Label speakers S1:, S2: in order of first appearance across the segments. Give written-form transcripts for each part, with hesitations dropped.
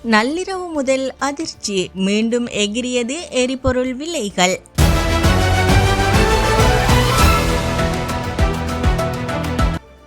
S1: நள்ளிரவு முதல் அதிர்ச்சி, மீண்டும் எகிரியது எரிபொருள் விலைகள்.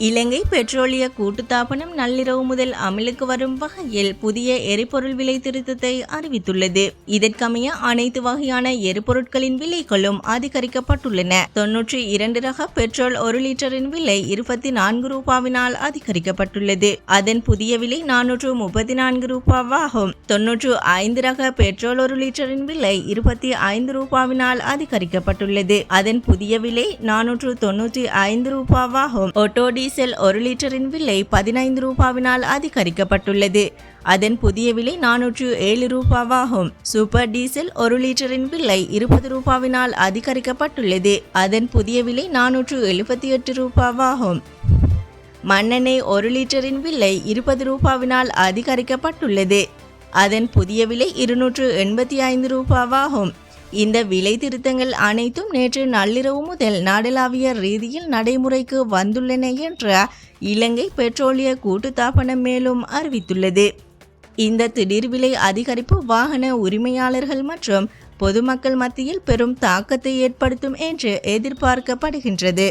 S1: இலங்கை பெட்ரோலிய கூட்டுத்தாபனம் நள்ளிரவு முதல் அமலுக்கு வரும் வகையில் புதிய எரிபொருள் விலை திருத்தத்தை அறிவித்துள்ளது. இதற்கமைய அனைத்து வகையான எரிபொருட்களின் விலைகளும் அதிகரிக்கப்பட்டுள்ளன. 92 ரக பெட்ரோல் 1 லிட்டரின் விலை 24 ரூபாவினால் அதிகரிக்கப்பட்டுள்ளது. அதன் புதிய விலை 434 ரூபாவாகும். 95 ரக பெட்ரோல் 1 லிட்டரின் விலை 25 ரூபாவினால் அதிகரிக்கப்பட்டுள்ளது. அதன் புதிய விலை 495 ரூபாவாகும். ஆட்டோ டீசல் 1 லிட்டரின் விலை 15 ரூபாவினால் அதிகரிக்கப்பட்டுள்ளது. அதன் புதிய விலை 407 ரூபாவாகும். சூப்பர் டீசல் 1 லிட்டரின் விலை 20 ரூபாவினால் அதிகரிக்கப்பட்டுள்ளது. அதன் புதிய விலை 478 ரூபாவாகும். மண்ணெண்ணெய் 1 லிட்டரின் விலை 20 ரூபாவினால் அதிகரிக்கப்பட்டுள்ளது. அதன் புதிய விலை 285 ரூபாவாகும். இந்த விலை திருத்தங்கள் அனைத்தும் நேற்று நள்ளிரவு முதல் நாடளாவிய ரீதியில் நடைமுறைக்கு வந்துள்ளன என்ற இலங்கை பெட்ரோலிய கூட்டுத்தாபனம் மேலும் அறிவித்துள்ளது. இந்த திடீர் விலை அதிகரிப்பு வாகன உரிமையாளர்கள் மற்றும் பொதுமக்கள் மத்தியில் பெரும் தாக்கத்தை ஏற்படுத்தும் என்று எதிர்பார்க்கப்படுகின்றது.